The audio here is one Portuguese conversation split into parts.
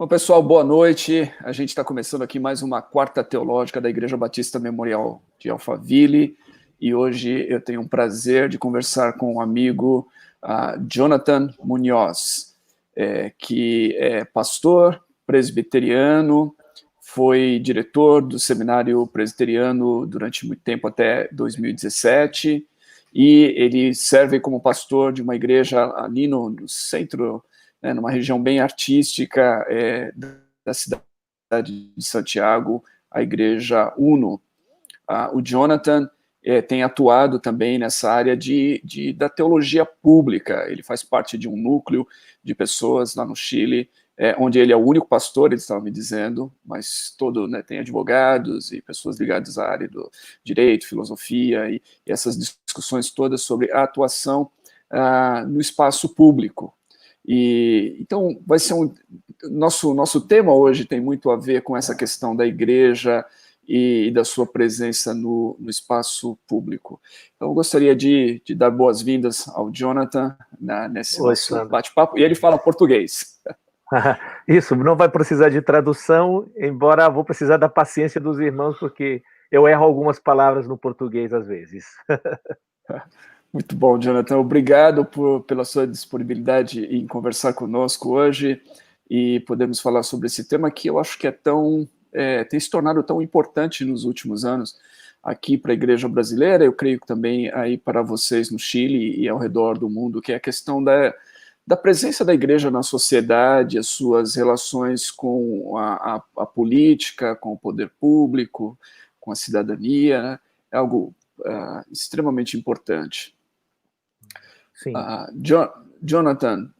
Bom, pessoal, boa noite. A gente está começando aqui mais uma quarta teológica da Igreja Batista Memorial de Alphaville e hoje eu tenho um prazer de conversar com um amigo, Jonathan Munhoz, que é pastor presbiteriano, foi diretor do seminário presbiteriano durante muito tempo, até 2017, e ele serve como pastor de uma igreja ali no centro, né, numa região bem artística da cidade de Santiago, a Igreja Uno. O Jonathan tem atuado também nessa área da teologia pública. Ele faz parte de um núcleo de pessoas lá no Chile, onde ele é o único pastor, ele estava me dizendo, mas tem advogados e pessoas ligadas à área do direito, filosofia e essas discussões todas sobre a atuação no espaço público. Então, vai ser nosso tema hoje tem muito a ver com essa questão da igreja e da sua presença no espaço público. Então, eu gostaria de dar boas-vindas ao Jonathan nesse nosso bate-papo, e ele fala português. Isso, não vai precisar de tradução, embora vou precisar da paciência dos irmãos, porque eu erro algumas palavras no português às vezes. Muito bom, Jonathan. Obrigado pela sua disponibilidade em conversar conosco hoje e podemos falar sobre esse tema que eu acho que tem se tornado tão importante nos últimos anos aqui para a igreja brasileira, eu creio que também aí para vocês no Chile e ao redor do mundo, que é a questão da presença da igreja na sociedade, as suas relações com a política, com o poder público, com a cidadania, né? É algo extremamente importante. Sim. Jonathan,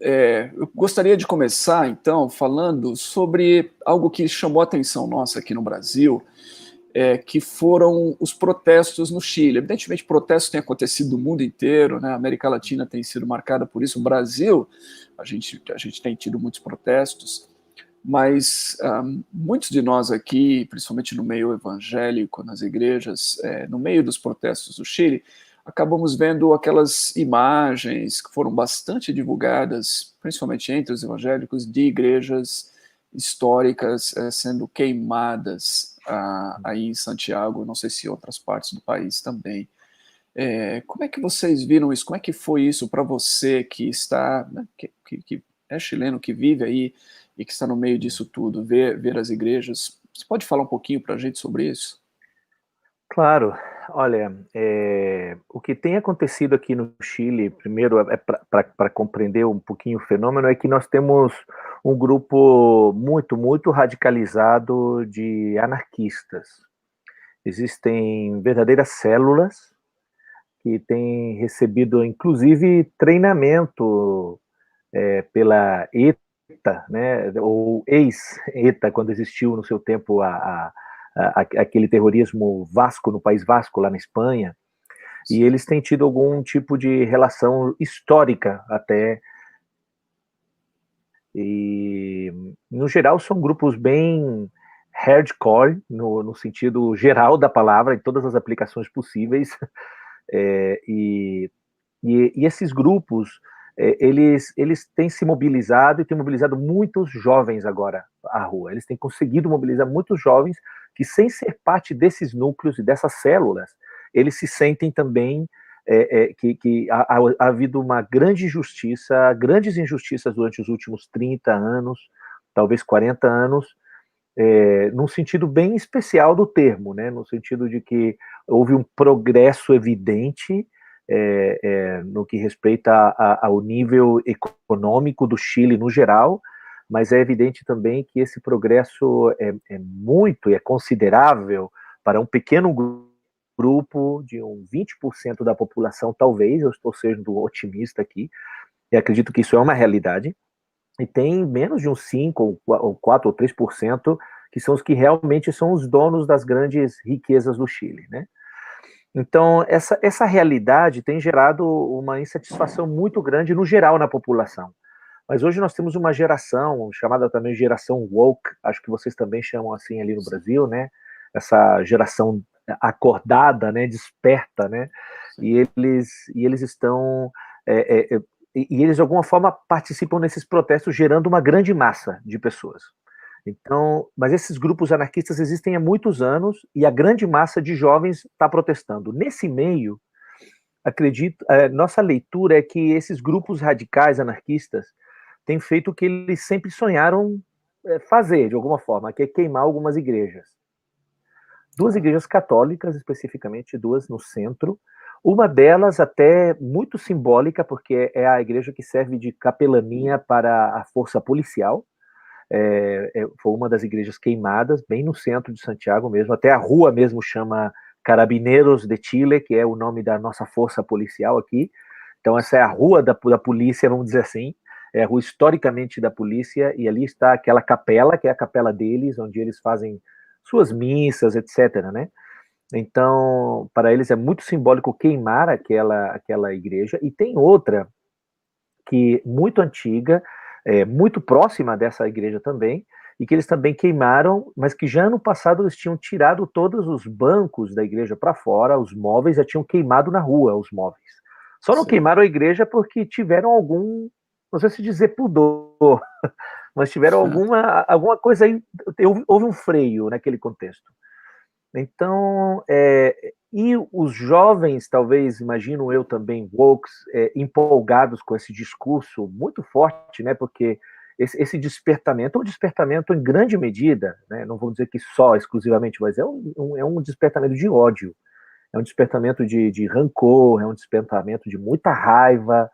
eu gostaria de começar, então, falando sobre algo que chamou a atenção nossa aqui no Brasil, que foram os protestos no Chile. Evidentemente, protestos têm acontecido no mundo inteiro, né? A América Latina tem sido marcada por isso. O Brasil, a gente tem tido muitos protestos, mas muitos de nós aqui, principalmente no meio evangélico, nas igrejas, no meio dos protestos do Chile, acabamos vendo aquelas imagens que foram bastante divulgadas, principalmente entre os evangélicos, de igrejas históricas sendo queimadas aí em Santiago, não sei se em outras partes do país também. Como é que vocês viram isso? Como é que foi isso para você que está, né, que é chileno, que vive aí e que está no meio disso tudo, ver as igrejas? Você pode falar um pouquinho para a gente sobre isso? Claro, olha, o que tem acontecido aqui no Chile, primeiro, para compreender um pouquinho o fenômeno, é que nós temos um grupo muito, muito radicalizado de anarquistas. Existem verdadeiras células que têm recebido, inclusive, treinamento pela ETA, né, ou ex-ETA, quando existiu no seu tempo aquele terrorismo Vasco, no País Vasco, lá na Espanha, e eles têm tido algum tipo de relação histórica até, e no geral são grupos bem hardcore, no sentido geral da palavra, em todas as aplicações possíveis, e esses grupos, eles têm se mobilizado e têm mobilizado muitos jovens agora à rua. Eles têm conseguido mobilizar muitos jovens que, sem ser parte desses núcleos e dessas células, eles se sentem também que ha havido uma grande injustiça, grandes injustiças durante os últimos 30 anos, talvez 40 anos, num sentido bem especial do termo, né? No sentido de que houve um progresso evidente no que respeita ao nível econômico do Chile no geral, mas é evidente também que esse progresso muito e é considerável para um pequeno grupo de 20% da população, talvez, eu estou sendo otimista aqui, e acredito que isso é uma realidade, e tem menos de uns 5, ou 4, ou 3%, que são os que realmente são os donos das grandes riquezas do Chile, né? Então, essa realidade tem gerado uma insatisfação muito grande no geral na população. Mas hoje nós temos uma geração, chamada também geração woke, acho que vocês também chamam assim ali no Brasil, né? Essa geração acordada, né? Desperta, né? E eles estão... e eles, de alguma forma, participam nesses protestos, gerando uma grande massa de pessoas. Então, mas esses grupos anarquistas existem há muitos anos e a grande massa de jovens está protestando. Nesse meio, acredito, nossa leitura é que esses grupos radicais anarquistas têm feito o que eles sempre sonharam fazer, de alguma forma, que é queimar algumas igrejas. Duas igrejas católicas, especificamente, duas no centro. Uma delas até muito simbólica, porque é a igreja que serve de capelania para a força policial. Foi uma das igrejas queimadas, bem no centro de Santiago mesmo. Até a rua mesmo chama Carabineros de Chile, que é o nome da nossa força policial aqui. Então essa é a rua da polícia, vamos dizer assim. É a rua historicamente da polícia, e ali está aquela capela, que é a capela deles, onde eles fazem suas missas, etc., né? Então, para eles é muito simbólico queimar aquela igreja. E tem outra que muito antiga, muito próxima dessa igreja também, e que eles também queimaram, mas que já no passado eles tinham tirado todos os bancos da igreja para fora, os móveis já tinham queimado na rua, os móveis. Só não queimaram a igreja porque tiveram algum, não sei se dizer pudor, mas tiveram alguma coisa aí, houve um freio naquele contexto. Então, e os jovens, talvez, imagino eu também, wokes, empolgados com esse discurso muito forte, né? Porque esse despertamento é um despertamento em grande medida, né? Não vou dizer que só, exclusivamente, mas é um despertamento de ódio, é um despertamento de rancor, é um despertamento de muita raiva.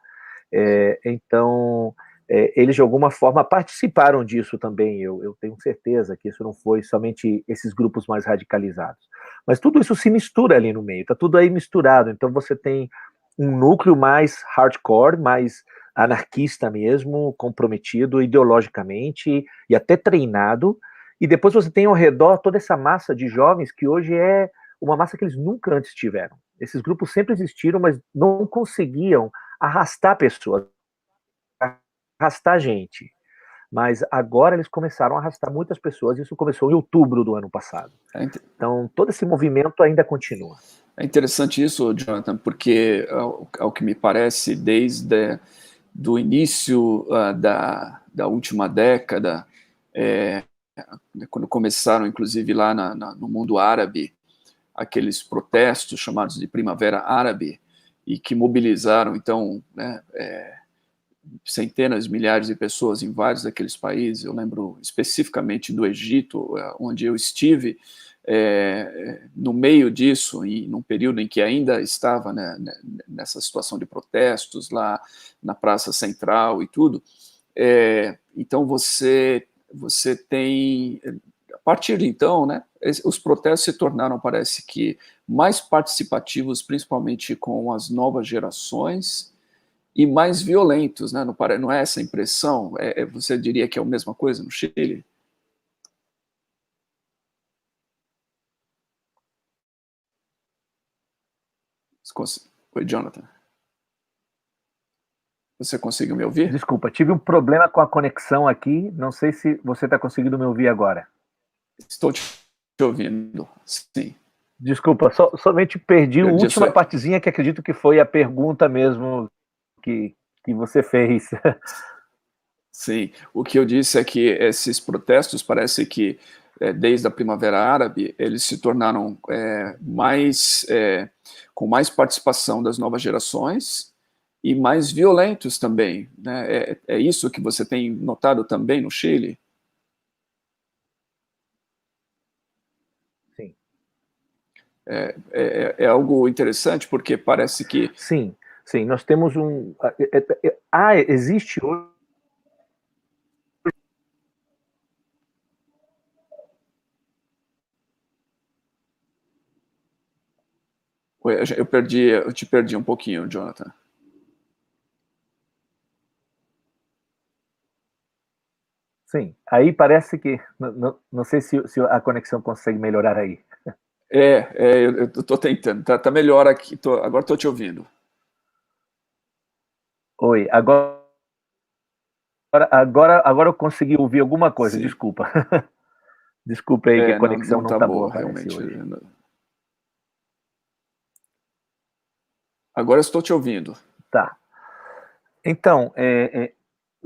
Então, eles de alguma forma participaram disso também. Eu tenho certeza que isso não foi somente esses grupos mais radicalizados. Mas tudo isso se mistura ali no meio, está tudo aí misturado. Então você tem um núcleo mais hardcore, mais anarquista mesmo, comprometido ideologicamente e até treinado. E depois você tem ao redor toda essa massa de jovens que hoje é uma massa que eles nunca antes tiveram. Esses grupos sempre existiram, mas não conseguiam arrastar pessoas, arrastar gente. Mas agora eles começaram a arrastar muitas pessoas, isso começou em outubro do ano passado. Então, todo esse movimento ainda continua. É interessante isso, Jonathan, porque, ao que me parece, desde do início da última década, quando começaram, inclusive, lá no mundo árabe, aqueles protestos chamados de Primavera Árabe, e que mobilizaram, então, né, centenas, milhares de pessoas em vários daqueles países. Eu lembro especificamente do Egito, onde eu estive, no meio disso, e num período em que ainda estava, né, nessa situação de protestos lá na Praça Central e tudo. Então você tem, a partir de então, né, os protestos se tornaram, parece que, mais participativos, principalmente com as novas gerações, e mais violentos, né? Não é essa a impressão? Você diria que é a mesma coisa no Chile? Oi, Jonathan. Você conseguiu me ouvir? Desculpa, tive um problema com a conexão aqui, não sei se você está conseguindo me ouvir agora. Estou te ouvindo, sim. Desculpa, somente perdi a última partezinha, que acredito que foi a pergunta mesmo que você fez. Sim, o que eu disse é que esses protestos parece que, desde a Primavera Árabe, eles se tornaram com mais participação das novas gerações e mais violentos também, né? É isso que você tem notado também no Chile? Sim. É algo interessante, porque parece que... Sim, nós temos existe hoje... Eu te perdi um pouquinho, Jonathan. Sim, aí parece que... Não sei se a conexão consegue melhorar aí. Eu estou tentando. Tá melhor aqui. Agora estou te ouvindo. Oi, agora eu consegui ouvir alguma coisa, sim. Desculpa. Desculpa aí que a conexão não tá boa, realmente. Hoje. Agora estou te ouvindo. Tá. Então,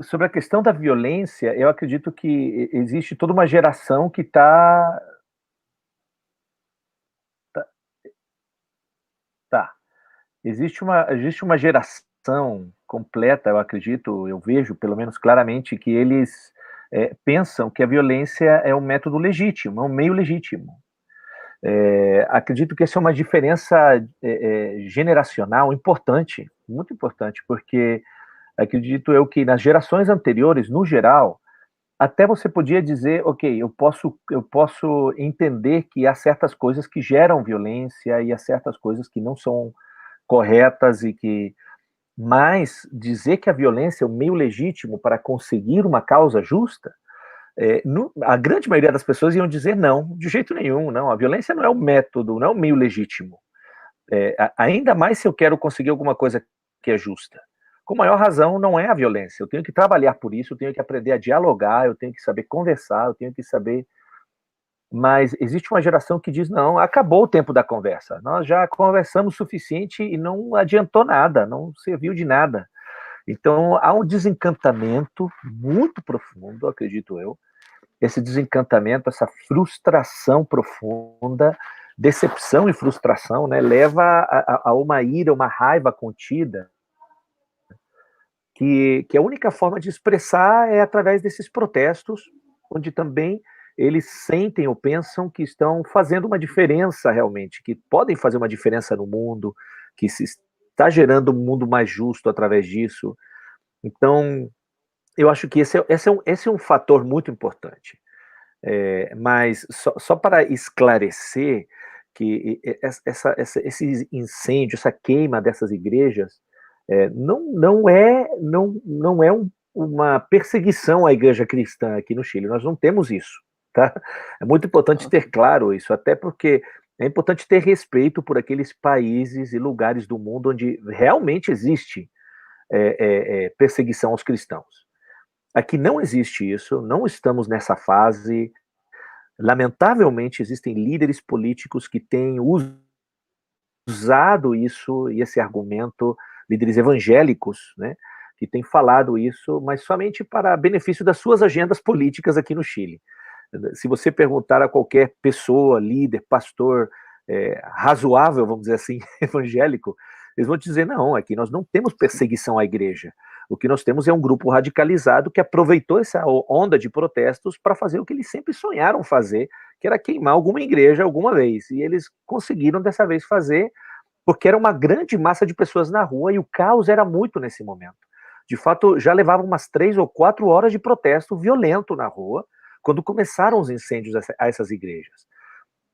sobre a questão da violência, eu acredito que existe toda uma geração que está... Tá. Existe uma geração completa, eu acredito, eu vejo, pelo menos claramente, que eles pensam que a violência é um método legítimo, é um meio legítimo. Acredito que essa é uma diferença generacional importante, muito importante, porque acredito eu que nas gerações anteriores, no geral, até você podia dizer, ok, eu posso entender que há certas coisas que geram violência e há certas coisas que não são corretas e que... Mas dizer que a violência é um meio legítimo para conseguir uma causa justa, a grande maioria das pessoas iam dizer não, de jeito nenhum, não, a violência não é um método, não é um meio legítimo. Ainda mais se eu quero conseguir alguma coisa que é justa. Com maior razão, não é a violência. Eu tenho que trabalhar por isso, eu tenho que aprender a dialogar, eu tenho que saber conversar, eu tenho que saber... Mas existe uma geração que diz, não, acabou o tempo da conversa. Nós já conversamos o suficiente e não adiantou nada, não serviu de nada. Então, há um desencantamento muito profundo, acredito eu. Esse desencantamento, essa frustração profunda, decepção e frustração, né, leva a uma ira, uma raiva contida, que a única forma de expressar é através desses protestos, onde também eles sentem ou pensam que estão fazendo uma diferença realmente, que podem fazer uma diferença no mundo, que se está gerando um mundo mais justo através disso. Então, eu acho que esse é um fator muito importante. Mas só para esclarecer que esse incêndio, essa queima dessas igrejas, não é uma perseguição à igreja cristã aqui no Chile. Nós não temos isso, tá? É muito importante ter claro isso, até porque é importante ter respeito por aqueles países e lugares do mundo onde realmente existe perseguição aos cristãos. Aqui não existe isso, não estamos nessa fase. Lamentavelmente, existem líderes políticos que têm usado isso e esse argumento, líderes evangélicos, né, que têm falado isso, mas somente para benefício das suas agendas políticas aqui no Chile. Se você perguntar a qualquer pessoa, líder, pastor, razoável, vamos dizer assim, evangélico, eles vão te dizer, não, aqui nós não temos perseguição à igreja. O que nós temos é um grupo radicalizado que aproveitou essa onda de protestos para fazer o que eles sempre sonharam fazer, que era queimar alguma igreja alguma vez. E eles conseguiram dessa vez fazer, porque era uma grande massa de pessoas na rua e o caos era muito nesse momento. De fato, já levava umas 3 ou 4 horas de protesto violento na rua, quando começaram os incêndios a essas igrejas.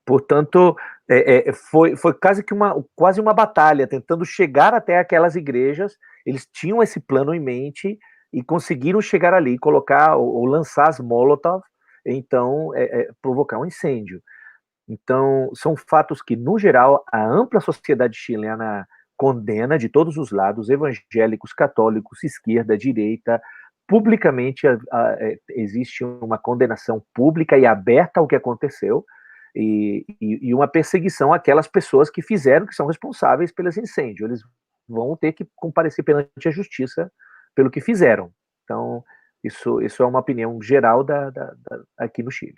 Portanto, foi quase uma batalha, tentando chegar até aquelas igrejas. Eles tinham esse plano em mente e conseguiram chegar ali, colocar ou lançar as molotov, então provocar um incêndio. Então, são fatos que, no geral, a ampla sociedade chilena condena de todos os lados, evangélicos, católicos, esquerda, direita, publicamente existe uma condenação pública e aberta ao que aconteceu, e uma perseguição àquelas pessoas que fizeram, que são responsáveis pelos incêndios. Eles vão ter que comparecer perante a justiça pelo que fizeram. Então, isso é uma opinião geral aqui no Chile.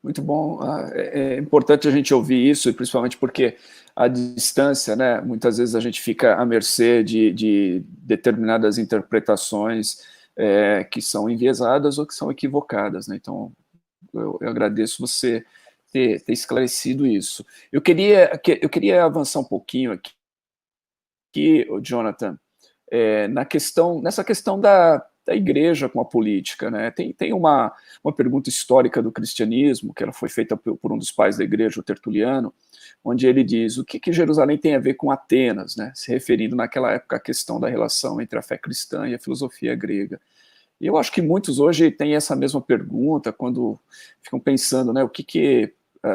Muito bom. É importante a gente ouvir isso, e principalmente porque a distância, né, muitas vezes a gente fica à mercê de determinadas interpretações que são enviesadas ou que são equivocadas, né? Então, eu agradeço você ter esclarecido isso. Eu queria avançar um pouquinho aqui, Jonathan, nessa questão da igreja com a política, né? Tem uma pergunta histórica do cristianismo, que ela foi feita por um dos pais da igreja, o Tertuliano, onde ele diz o que Jerusalém tem a ver com Atenas, né? Se referindo naquela época à questão da relação entre a fé cristã e a filosofia grega. E eu acho que muitos hoje têm essa mesma pergunta quando ficam pensando, né, o que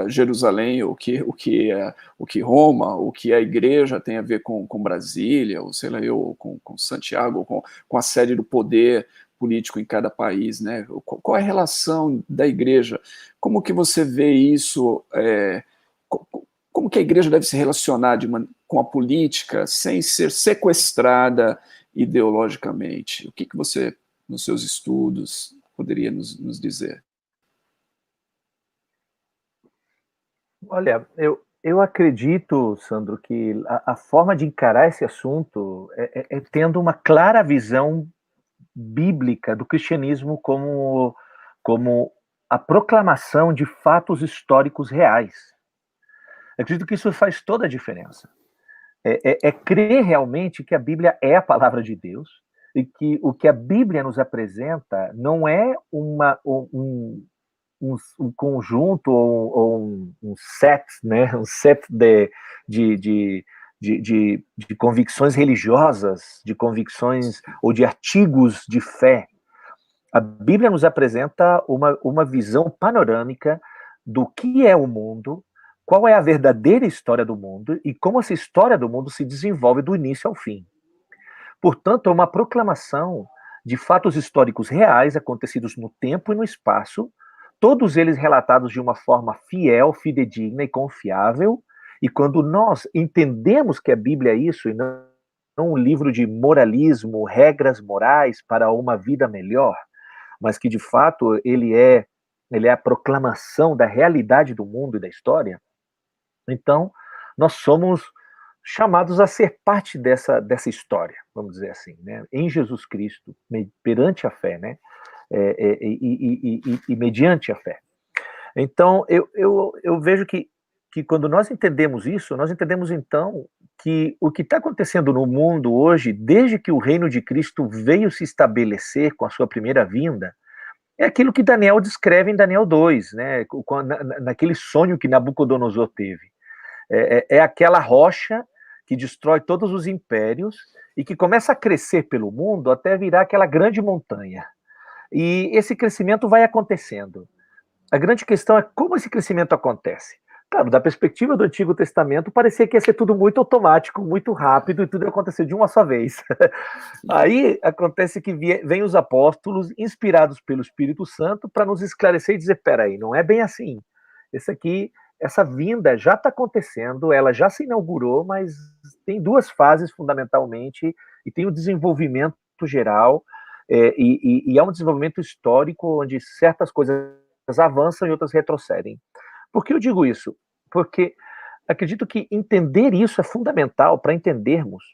Jerusalém, o que Roma, o que a igreja tem a ver com Brasília, ou sei lá, com Santiago, com a sede do poder político em cada país, né? Qual é a relação da igreja? Como que você vê isso? Como que a igreja deve se relacionar com a política sem ser sequestrada ideologicamente? O que você, nos seus estudos, poderia nos dizer? Olha, eu acredito, Sandro, que a forma de encarar esse assunto é tendo uma clara visão bíblica do cristianismo como a proclamação de fatos históricos reais. Eu acredito que isso faz toda a diferença. É crer realmente que a Bíblia é a palavra de Deus e que o que a Bíblia nos apresenta não é um conjunto ou um set, né? Um set de, de, de convicções religiosas, de convicções ou de artigos de fé. A Bíblia nos apresenta uma visão panorâmica do que é o mundo, qual é a verdadeira história do mundo e como essa história do mundo se desenvolve do início ao fim. Portanto, é uma proclamação de fatos históricos reais acontecidos no tempo e no espaço, todos eles relatados de uma forma fiel, fidedigna e confiável. E quando nós entendemos que a Bíblia é isso e não um livro de moralismo, regras morais para uma vida melhor, mas que de fato ele é a proclamação da realidade do mundo e da história, então nós somos chamados a ser parte dessa história, vamos dizer assim, né? Em Jesus Cristo, perante a fé, né? E mediante a fé. Então, eu vejo que quando nós entendemos isso, nós entendemos então que o que está acontecendo no mundo hoje, desde que o reino de Cristo veio se estabelecer com a sua primeira vinda, é aquilo que Daniel descreve em Daniel 2, né? Naquele sonho que Nabucodonosor teve. É aquela rocha que destrói todos os impérios e que começa a crescer pelo mundo até virar aquela grande montanha. E esse crescimento vai acontecendo. A grande questão é como esse crescimento acontece. Claro, da perspectiva do Antigo Testamento, parecia que ia ser tudo muito automático, muito rápido, e tudo ia acontecer de uma só vez. Aí acontece que vem os apóstolos, inspirados pelo Espírito Santo, para nos esclarecer e dizer, peraí, não é bem assim. Essa vinda já está acontecendo, ela já se inaugurou, mas tem duas fases fundamentalmente, e tem o desenvolvimento geral, e há um desenvolvimento histórico onde certas coisas avançam e outras retrocedem. Por que eu digo isso? Porque acredito que entender isso é fundamental para entendermos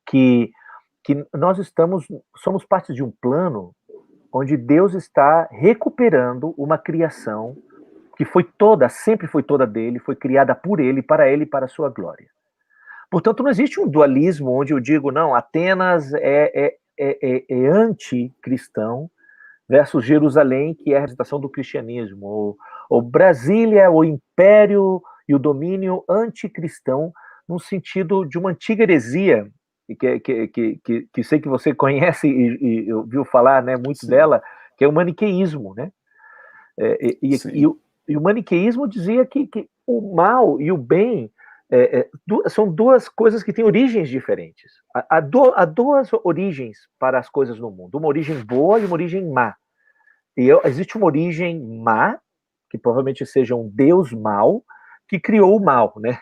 que nós somos parte de um plano onde Deus está recuperando uma criação que sempre foi toda dele, foi criada por ele e para a sua glória. Portanto, não existe um dualismo onde eu digo, não, Atenas é anticristão versus Jerusalém, que é a representação do cristianismo, ou Brasília, o império e o domínio anticristão, no sentido de uma antiga heresia, que sei que você conhece e ouviu falar, né, muito Sim. dela, que é o maniqueísmo, né? E o maniqueísmo dizia que o mal e o bem são duas coisas que têm origens diferentes. Há duas origens para as coisas no mundo, uma origem boa e uma origem má. E existe uma origem má, que provavelmente seja um Deus mau, que criou o mal, né?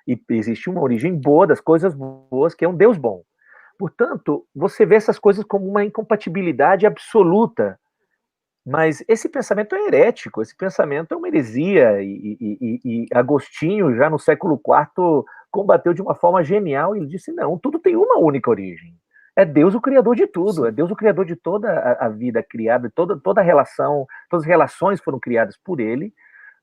E existe uma origem boa das coisas boas, que é um Deus bom. Portanto, você vê essas coisas como uma incompatibilidade absoluta. Mas esse pensamento é herético, esse pensamento é uma heresia, e Agostinho, já no século IV, combateu de uma forma genial, e ele disse, não, tudo tem uma única origem. É Deus o criador de tudo, é Deus o criador de toda a vida criada, toda a relação, todas as relações foram criadas por ele.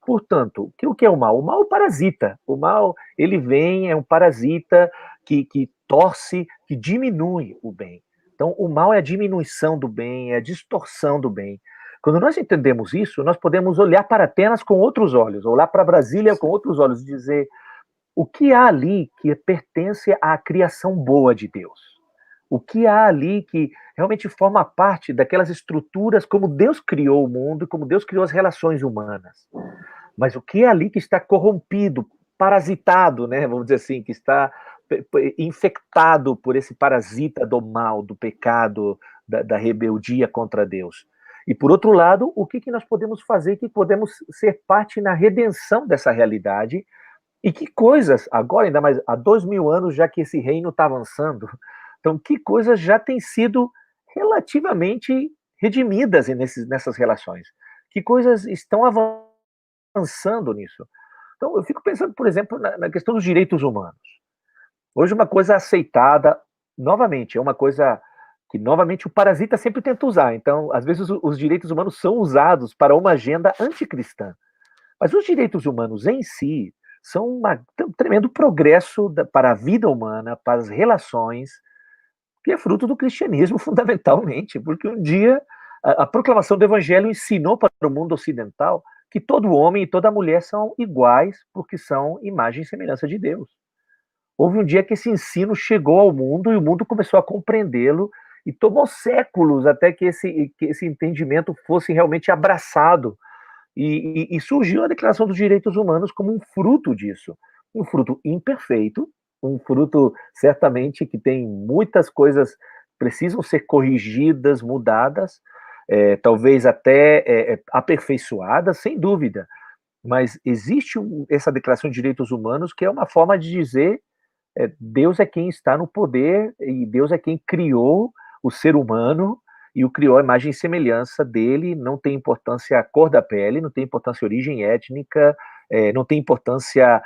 Portanto, o que é o mal? O mal é um parasita. O mal, ele vem, é um parasita que torce, que diminui o bem. Então, o mal é a diminuição do bem, é a distorção do bem. Quando nós entendemos isso, nós podemos olhar para Atenas com outros olhos, olhar para Brasília com outros olhos e dizer o que há ali que pertence à criação boa de Deus. O que há ali que realmente forma parte daquelas estruturas como Deus criou o mundo, como Deus criou as relações humanas. Mas o que é ali que está corrompido, parasitado, né, vamos dizer assim, que está infectado por esse parasita do mal, do pecado, da rebeldia contra Deus. E, por outro lado, o que nós podemos fazer, que podemos ser parte na redenção dessa realidade, e que coisas, agora ainda mais, há 2000 anos, já que esse reino está avançando, Então, que coisas já têm sido relativamente redimidas nessas relações? Que coisas estão avançando nisso? Então, eu fico pensando, por exemplo, na questão dos direitos humanos. Hoje, uma coisa aceitada, novamente, é uma coisa que, novamente, o parasita sempre tenta usar. Então, às vezes, os direitos humanos são usados para uma agenda anticristã. Mas os direitos humanos em si são um tremendo progresso para a vida humana, para as relações, que é fruto do cristianismo, fundamentalmente, porque um dia a proclamação do evangelho ensinou para o mundo ocidental que todo homem e toda mulher são iguais, porque são imagem e semelhança de Deus. Houve um dia que esse ensino chegou ao mundo e o mundo começou a compreendê-lo, e tomou séculos até que esse entendimento fosse realmente abraçado. E surgiu a Declaração dos Direitos Humanos como um fruto disso. Um fruto imperfeito, um fruto certamente que tem muitas coisas que precisam ser corrigidas, mudadas, talvez até aperfeiçoadas, sem dúvida. Mas existe essa Declaração de Direitos Humanos que é uma forma de dizer Deus é quem está no poder e Deus é quem criou o ser humano e o criou a imagem e semelhança dele, não tem importância a cor da pele, não tem importância a origem étnica, não tem importância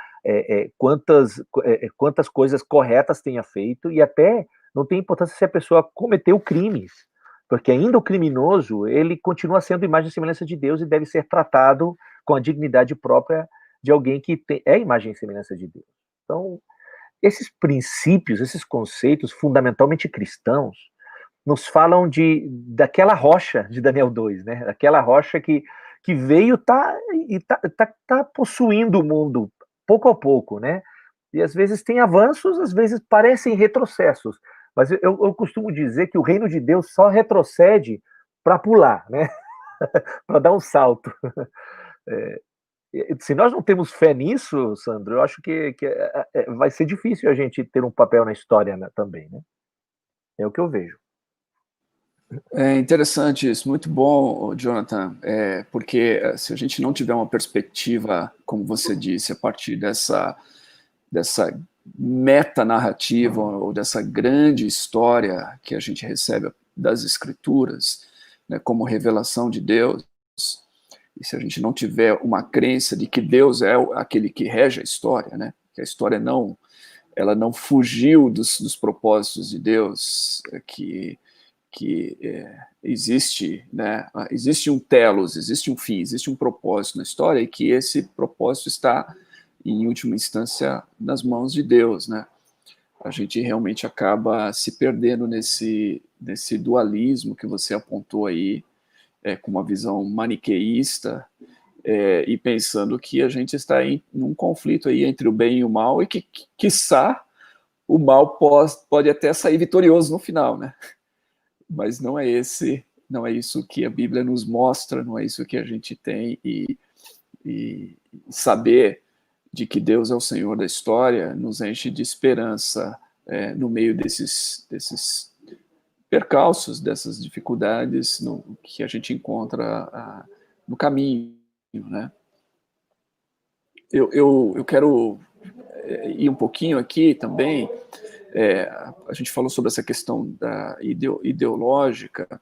quantas coisas corretas tenha feito, e até não tem importância se a pessoa cometeu crimes, porque ainda o criminoso, ele continua sendo imagem e semelhança de Deus e deve ser tratado com a dignidade própria de alguém que é imagem e semelhança de Deus. Então, esses princípios, esses conceitos fundamentalmente cristãos, nos falam daquela rocha de Daniel 2, né? Aquela rocha que veio e tá possuindo o mundo pouco a pouco, né? E às vezes tem avanços, às vezes parecem retrocessos. Mas eu costumo dizer que o reino de Deus só retrocede para pular, né? Para dar um salto. Se nós não temos fé nisso, Sandro, eu acho que vai ser difícil a gente ter um papel na história, né, também, né? É o que eu vejo. É interessante isso, muito bom, Jonathan, porque se a gente não tiver uma perspectiva, como você disse, a partir dessa metanarrativa ou dessa grande história que a gente recebe das Escrituras, né, como revelação de Deus, e se a gente não tiver uma crença de que Deus é aquele que rege a história, né, que a história ela não fugiu dos propósitos de Deus, que existe, né, existe um telos, existe um fim, existe um propósito na história, e que esse propósito está, em última instância, nas mãos de Deus, né? A gente realmente acaba se perdendo nesse dualismo que você apontou aí, com uma visão maniqueísta, e pensando que a gente está em um conflito aí entre o bem e o mal, e que, quiçá, o mal pode até sair vitorioso no final, né? Mas não é isso que a Bíblia nos mostra, não é isso que a gente tem, e saber de que Deus é o Senhor da história nos enche de esperança no meio desses percalços, dessas dificuldades que a gente encontra no caminho, né? Eu quero ir um pouquinho aqui também. A gente falou sobre essa questão da ideológica,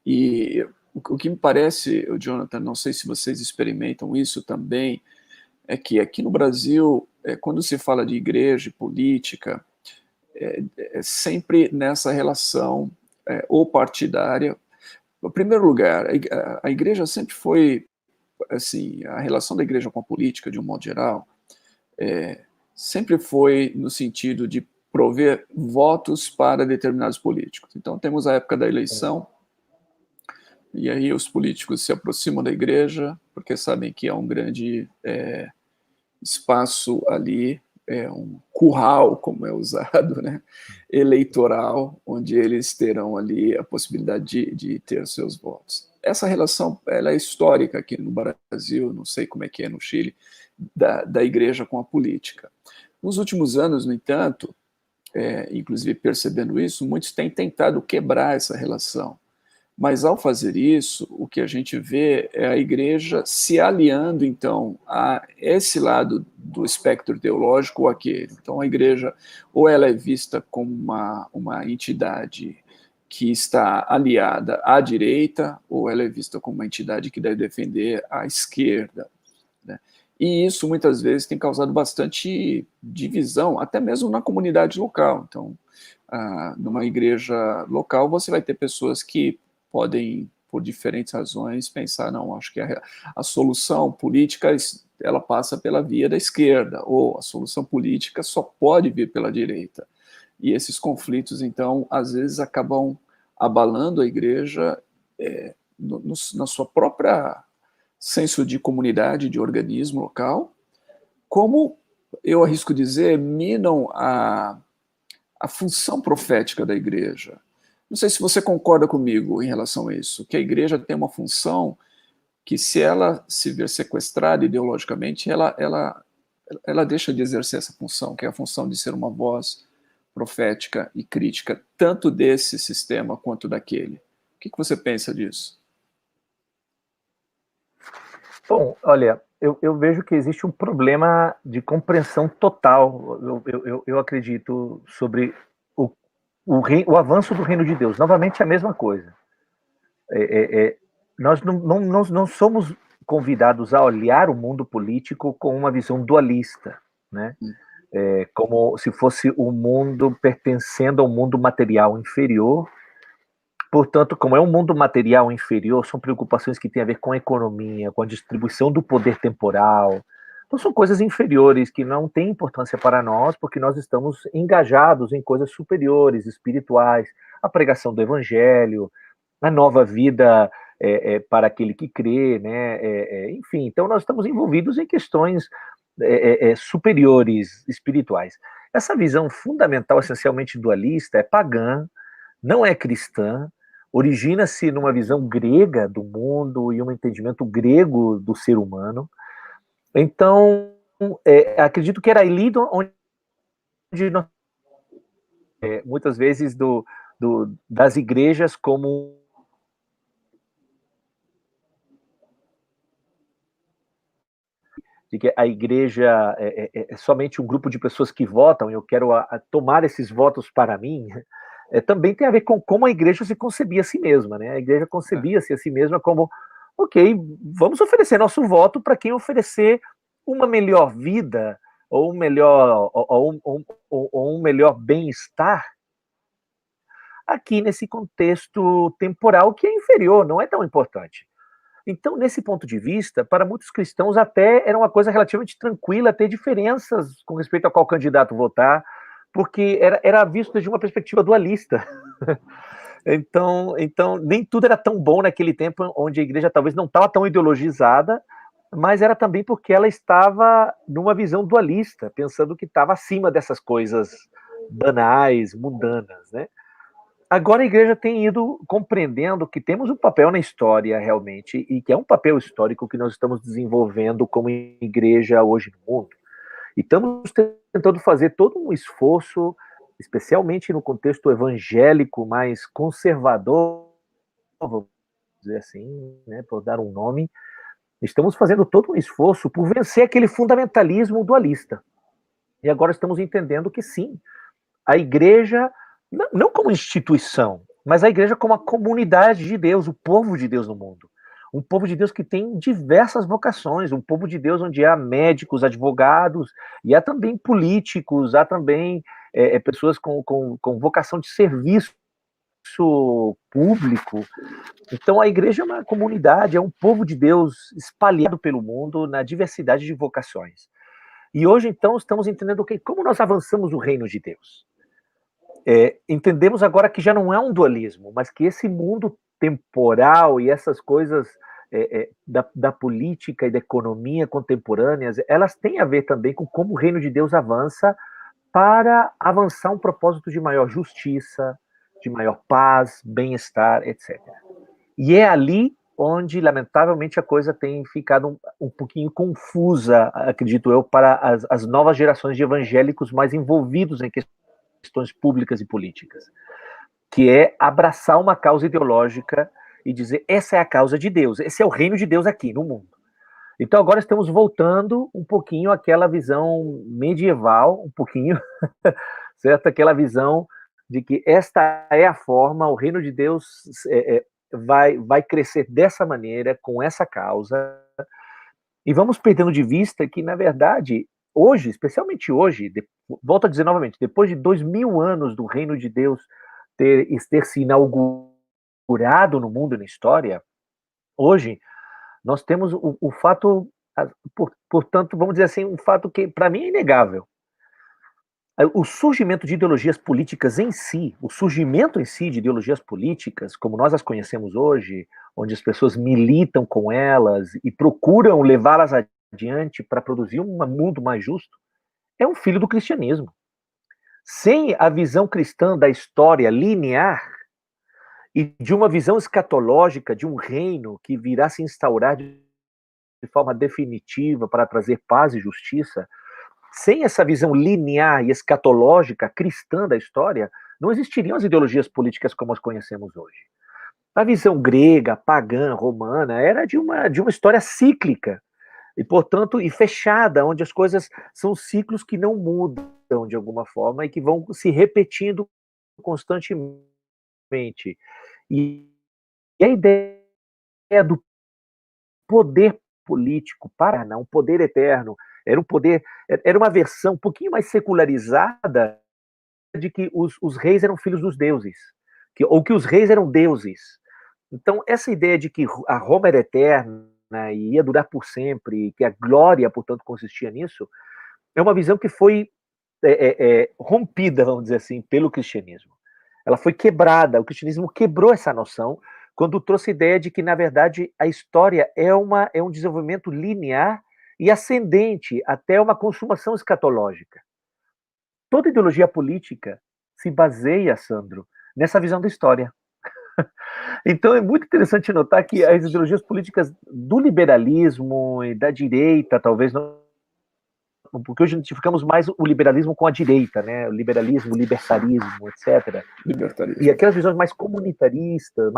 e o que me parece, Jonathan, não sei se vocês experimentam isso também, é que aqui no Brasil, quando se fala de igreja e política, é sempre nessa relação ou partidária. Em primeiro lugar, a igreja sempre foi, assim, a relação da igreja com a política, de um modo geral, sempre foi no sentido de prover votos para determinados políticos. Então, temos a época da eleição, e aí os políticos se aproximam da igreja, porque sabem que é um grande espaço ali, um curral, como é usado, né, eleitoral, onde eles terão ali a possibilidade de ter seus votos. Essa relação ela é histórica aqui no Brasil, não sei como é que é no Chile, da igreja com a política. Nos últimos anos, no entanto, inclusive percebendo isso, muitos têm tentado quebrar essa relação. Mas, ao fazer isso, o que a gente vê é a igreja se aliando, então, a esse lado do espectro teológico ou aquele. Então, a igreja, ou ela é vista como uma entidade que está aliada à direita, ou ela é vista como uma entidade que deve defender a esquerda, né? E isso, muitas vezes, tem causado bastante divisão, até mesmo na comunidade local. Então, numa igreja local, você vai ter pessoas que podem, por diferentes razões, pensar, não, acho que a solução política ela passa pela via da esquerda, ou a solução política só pode vir pela direita. E esses conflitos, então, às vezes acabam abalando a igreja na sua própria senso de comunidade, de organismo local, como, eu arrisco dizer, minam a função profética da igreja. Não sei se você concorda comigo em relação a isso, que a igreja tem uma função que, se ela se ver sequestrada ideologicamente, ela deixa de exercer essa função, que é a função de ser uma voz profética e crítica, tanto desse sistema quanto daquele. O que você pensa disso? Bom, olha, eu vejo que existe um problema de compreensão total, eu acredito, sobre o avanço do reino de Deus. Novamente, a mesma coisa. Nós não somos convidados a olhar o mundo político com uma visão dualista, né? Como se fosse o mundo pertencendo ao mundo material inferior. Portanto, como é um mundo material inferior, são preocupações que têm a ver com a economia, com a distribuição do poder temporal. Então, são coisas inferiores que não têm importância para nós, porque nós estamos engajados em coisas superiores, espirituais, a pregação do evangelho, a nova vida para aquele que crê, né? Enfim, então nós estamos envolvidos em questões superiores, espirituais. Essa visão fundamental, essencialmente dualista, é pagã, não é cristã, origina-se numa visão grega do mundo e um entendimento grego do ser humano. Então, acredito que era ali onde nós, muitas vezes das igrejas como de que a igreja é somente um grupo de pessoas que votam e eu quero tomar esses votos para mim, também tem a ver com como a igreja se concebia a si mesma, né? A igreja concebia-se a si mesma como, ok, vamos oferecer nosso voto para quem oferecer uma melhor vida ou um melhor bem-estar aqui nesse contexto temporal que é inferior, não é tão importante. Então, nesse ponto de vista, para muitos cristãos até era uma coisa relativamente tranquila ter diferenças com respeito a qual candidato votar, porque era visto de uma perspectiva dualista. Então, nem tudo era tão bom naquele tempo, onde a igreja talvez não estava tão ideologizada, mas era também porque ela estava numa visão dualista, pensando que estava acima dessas coisas banais, mundanas, né? Agora a igreja tem ido compreendendo que temos um papel na história realmente, e que é um papel histórico que nós estamos desenvolvendo como igreja hoje no mundo. E estamos tentando fazer todo um esforço, especialmente no contexto evangélico mais conservador, vamos dizer assim, né, por dar um nome, estamos fazendo todo um esforço por vencer aquele fundamentalismo dualista. E agora estamos entendendo que sim, a igreja, não como instituição, mas a igreja como a comunidade de Deus, o povo de Deus no mundo. Um povo de Deus que tem diversas vocações, um povo de Deus onde há médicos, advogados, e há também políticos, há também pessoas com vocação de serviço público. Então a igreja é uma comunidade, é um povo de Deus espalhado pelo mundo na diversidade de vocações. E hoje, então, estamos entendendo como nós avançamos o reino de Deus. Entendemos agora que já não é um dualismo, mas que esse mundo temporal e essas coisas da política e da economia contemporâneas, elas têm a ver também com como o reino de Deus avança para avançar um propósito de maior justiça, de maior paz, bem-estar, etc. E é ali onde, lamentavelmente, a coisa tem ficado um pouquinho confusa, acredito eu, para as novas gerações de evangélicos mais envolvidos em questões públicas e políticas, que é abraçar uma causa ideológica e dizer, essa é a causa de Deus, esse é o reino de Deus aqui no mundo. Então agora estamos voltando um pouquinho àquela visão medieval, um pouquinho, certo? Aquela visão de que esta é a forma, o reino de Deus vai crescer dessa maneira, com essa causa, e vamos perdendo de vista que, na verdade, hoje, especialmente hoje, volto a dizer novamente, depois de 2000 anos do reino de Deus ter se inaugurado no mundo e na história, hoje nós temos o fato, portanto, vamos dizer assim, um fato que para mim é inegável. O surgimento de ideologias políticas em si, o surgimento em si de ideologias políticas, como nós as conhecemos hoje, onde as pessoas militam com elas e procuram levá-las adiante para produzir um mundo mais justo, é um filho do cristianismo. Sem a visão cristã da história linear e de uma visão escatológica de um reino que virá se instaurar de forma definitiva para trazer paz e justiça, sem essa visão linear e escatológica cristã da história, não existiriam as ideologias políticas como as conhecemos hoje. A visão grega, pagã, romana, era de uma história cíclica, e, portanto, e fechada, onde as coisas são ciclos que não mudam de alguma forma e que vão se repetindo constantemente. E a ideia do poder político para um poder eterno, era uma versão um pouquinho mais secularizada de que os reis eram filhos dos deuses, ou que os reis eram deuses. Então, essa ideia de que a Roma era eterna e ia durar por sempre, que a glória, portanto, consistia nisso, é uma visão que foi rompida, vamos dizer assim, pelo cristianismo. Ela foi quebrada, o cristianismo quebrou essa noção quando trouxe a ideia de que, na verdade, a história é um desenvolvimento linear e ascendente até uma consumação escatológica. Toda ideologia política se baseia, Sandro, nessa visão da história. Então é muito interessante notar que as ideologias políticas do liberalismo e da direita, talvez não, porque hoje identificamos mais o liberalismo com a direita, né? O liberalismo, o libertarismo, etc. Libertarismo. E aquelas visões mais comunitaristas,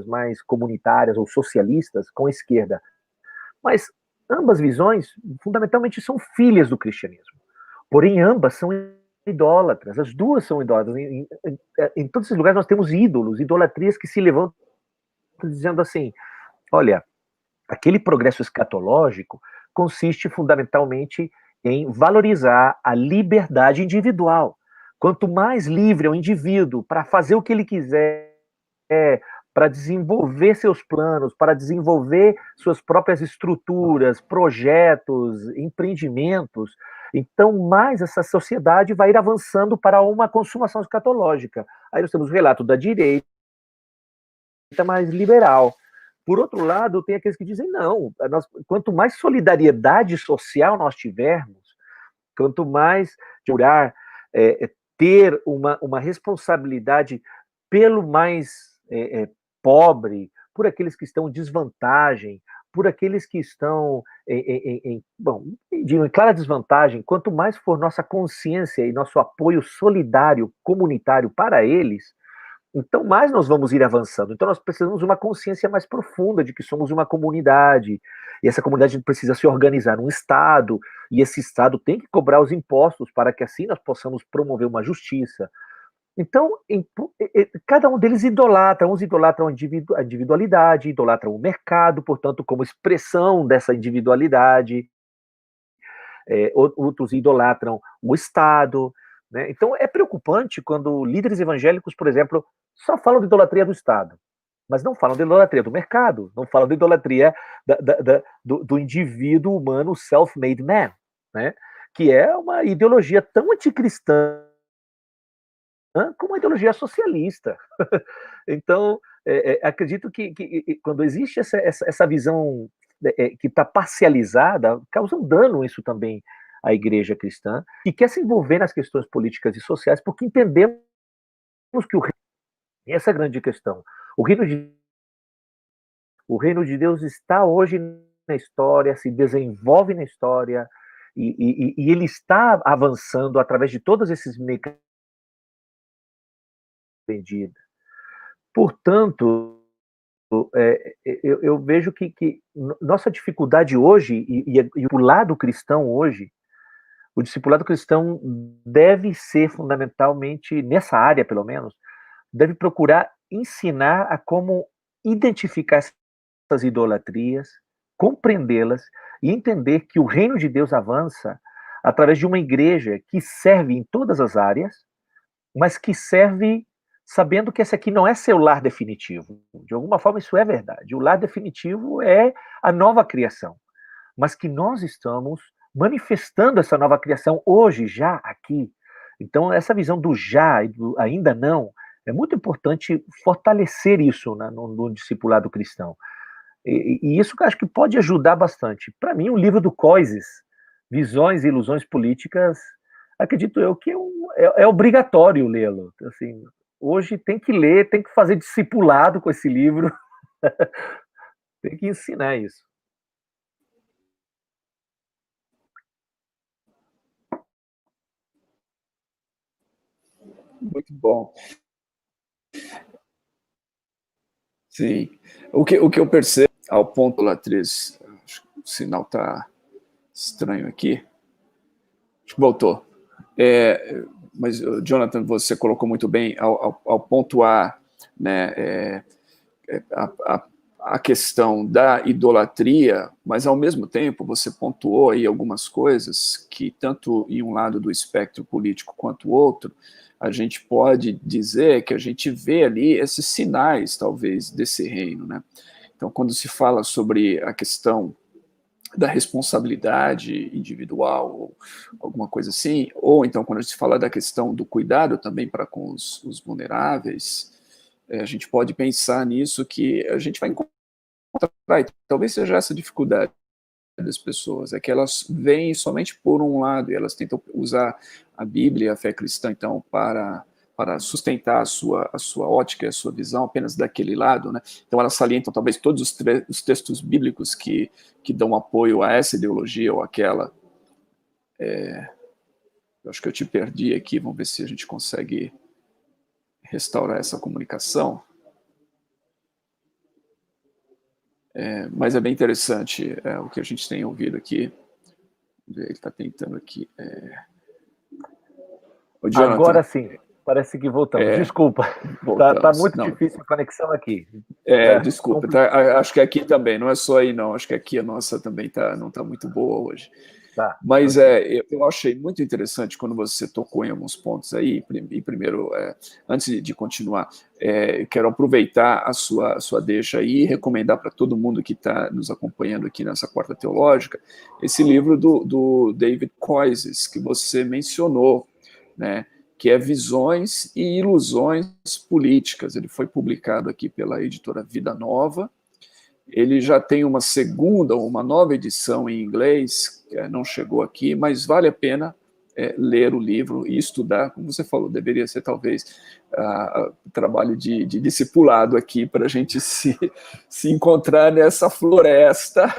mais comunitárias ou socialistas com a esquerda. Mas ambas visões, fundamentalmente, são filhas do cristianismo. Porém, ambas são idólatras, as duas são idólatras. Em todos esses lugares nós temos ídolos, idolatrias que se levantam dizendo assim, olha, aquele progresso escatológico consiste fundamentalmente em valorizar a liberdade individual. Quanto mais livre é o indivíduo para fazer o que ele quiser, para desenvolver seus planos, para desenvolver suas próprias estruturas, projetos, empreendimentos, então mais essa sociedade vai ir avançando para uma consumação escatológica. Aí nós temos o relato da direita mais liberal. Por outro lado, tem aqueles que dizem, não, quanto mais solidariedade social nós tivermos, quanto mais procurar ter uma responsabilidade pelo mais pobre, por aqueles que estão em desvantagem, por aqueles que estão em clara desvantagem, quanto mais for nossa consciência e nosso apoio solidário, comunitário para eles, então mais nós vamos ir avançando. Então nós precisamos de uma consciência mais profunda de que somos uma comunidade, e essa comunidade precisa se organizar num Estado, e esse Estado tem que cobrar os impostos para que assim nós possamos promover uma justiça. Então, cada um deles idolatra, uns idolatram a individualidade, idolatram o mercado, portanto, como expressão dessa individualidade, outros idolatram o Estado, né? Então, é preocupante quando líderes evangélicos, por exemplo, só falam de idolatria do Estado, mas não falam de idolatria do mercado, não falam de idolatria do indivíduo humano self-made man, né? Que é uma ideologia tão anticristã como a ideologia socialista. Então, acredito que quando existe essa visão que está parcializada, causa um dano isso também à igreja cristã, que quer se envolver nas questões políticas e sociais, porque entendemos que essa é a grande questão. O reino de Deus está hoje na história, se desenvolve na história, e ele está avançando através de todos esses mecanismos. Portanto, eu vejo que nossa dificuldade hoje, e o lado cristão hoje, o discipulado cristão deve ser fundamentalmente, nessa área pelo menos, deve procurar ensinar a como identificar essas idolatrias, compreendê-las e entender que o reino de Deus avança através de uma igreja que serve em todas as áreas, mas que serve sabendo que esse aqui não é seu lar definitivo. De alguma forma, isso é verdade. O lar definitivo é a nova criação, mas que nós estamos manifestando essa nova criação hoje, já aqui. Então, essa visão do já e do ainda não, é muito importante fortalecer isso, né, no discipulado cristão. E isso que eu acho que pode ajudar bastante. Para mim, o livro do Coises, Visões e Ilusões Políticas, acredito eu que é obrigatório lê-lo. Assim, hoje tem que ler, tem que fazer discipulado com esse livro, tem que ensinar isso. Muito bom. Sim. O que eu percebo ao ponto, Latriz, acho que o sinal está estranho aqui. Acho que voltou. Mas, Jonathan, você colocou muito bem ao pontuar, né, a questão da idolatria, mas ao mesmo tempo você pontuou aí algumas coisas que tanto em um lado do espectro político quanto o outro, a gente pode dizer que a gente vê ali esses sinais, talvez, desse reino, né? Então, quando se fala sobre a questão da responsabilidade individual, ou alguma coisa assim, ou então quando a gente fala da questão do cuidado também para com os vulneráveis, a gente pode pensar nisso, que a gente vai encontrar, e talvez seja essa dificuldade das pessoas, é que elas veem somente por um lado, e elas tentam usar a Bíblia, a fé cristã, então, para sustentar a sua ótica, a sua visão apenas daquele lado, né? Então elas salientam talvez todos os textos bíblicos que dão apoio a essa ideologia ou aquela. Eu acho que eu te perdi aqui, vamos ver se a gente consegue restaurar essa comunicação. Mas é bem interessante o que a gente tem ouvido aqui. Ele está tentando aqui. Agora sim, parece que voltamos. Desculpa, tá muito difícil a conexão aqui. Desculpa, tá, acho que aqui também, não é só aí não, acho que aqui a nossa também não está muito boa hoje. Tá, mas eu achei muito interessante quando você tocou em alguns pontos aí, e primeiro, antes de continuar, quero aproveitar a sua deixa aí e recomendar para todo mundo que está nos acompanhando aqui nessa Quarta Teológica, esse livro do David Koyzis, que você mencionou, né, que é Visões e Ilusões Políticas. Ele foi publicado aqui pela editora Vida Nova. Ele já tem uma segunda, uma nova edição em inglês, que não chegou aqui, mas vale a pena ler o livro e estudar. Como você falou, deveria ser talvez trabalho de discipulado aqui, para a gente se encontrar nessa floresta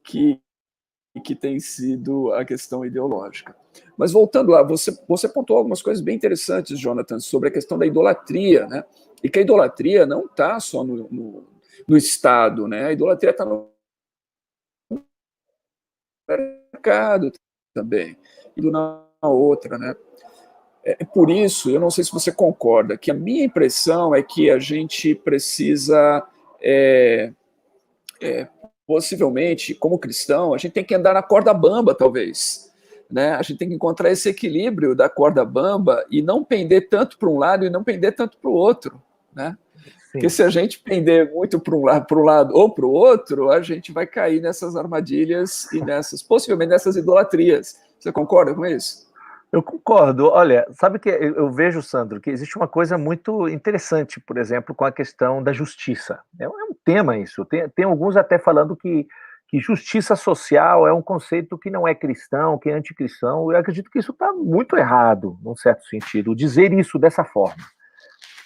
que tem sido a questão ideológica. Mas voltando lá, você pontuou algumas coisas bem interessantes, Jonathan, sobre a questão da idolatria, né? E que a idolatria não está só no Estado, né? A idolatria está no mercado também, e na outra, né? Por isso, eu não sei se você concorda, que a minha impressão é que a gente precisa, possivelmente, como cristão, a gente tem que andar na corda bamba, talvez, né? A gente tem que encontrar esse equilíbrio da corda bamba e não pender tanto para um lado e não pender tanto para o outro, né? Porque se a gente pender muito para um lado ou para o outro, a gente vai cair nessas armadilhas e possivelmente nessas idolatrias. Você concorda com isso? Eu concordo. Olha, sabe que eu vejo, Sandro, que existe uma coisa muito interessante, por exemplo, com a questão da justiça. É um tema isso. Tem alguns até falando que justiça social é um conceito que não é cristão, que é anticristão. Eu acredito que isso está muito errado, num certo sentido, dizer isso dessa forma.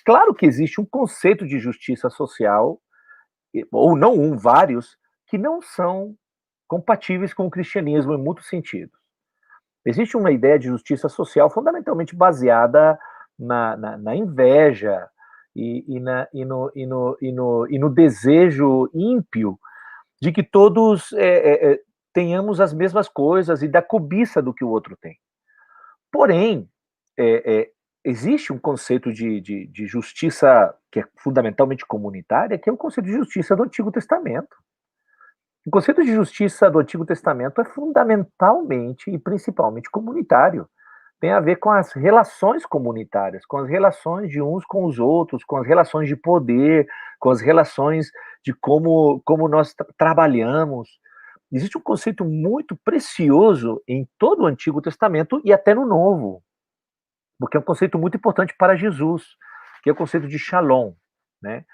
Claro que existe um conceito de justiça social, ou não vários, que não são compatíveis com o cristianismo em muitos sentidos. Existe uma ideia de justiça social fundamentalmente baseada na inveja e no desejo ímpio de que todos tenhamos as mesmas coisas e da cobiça do que o outro tem. Porém, existe um conceito de justiça que é fundamentalmente comunitária, que é o conceito de justiça do Antigo Testamento. O conceito de justiça do Antigo Testamento é fundamentalmente e principalmente comunitário. Tem a ver com as relações comunitárias, com as relações de uns com os outros, com as relações de poder, com as relações de como nós trabalhamos. Existe um conceito muito precioso em todo o Antigo Testamento e até no Novo, porque é um conceito muito importante para Jesus, que é o conceito de shalom, né?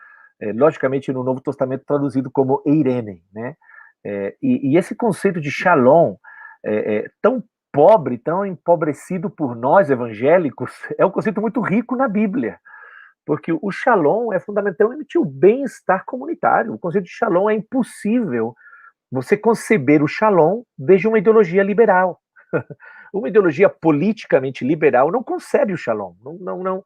Logicamente, no Novo Testamento traduzido como eirene, né? E esse conceito de shalom tão pobre, tão empobrecido por nós evangélicos, é um conceito muito rico na Bíblia, porque o shalom é fundamentalmente o bem-estar comunitário. O conceito de shalom é impossível você conceber o shalom desde uma ideologia liberal. Uma ideologia politicamente liberal não concebe o shalom. Não.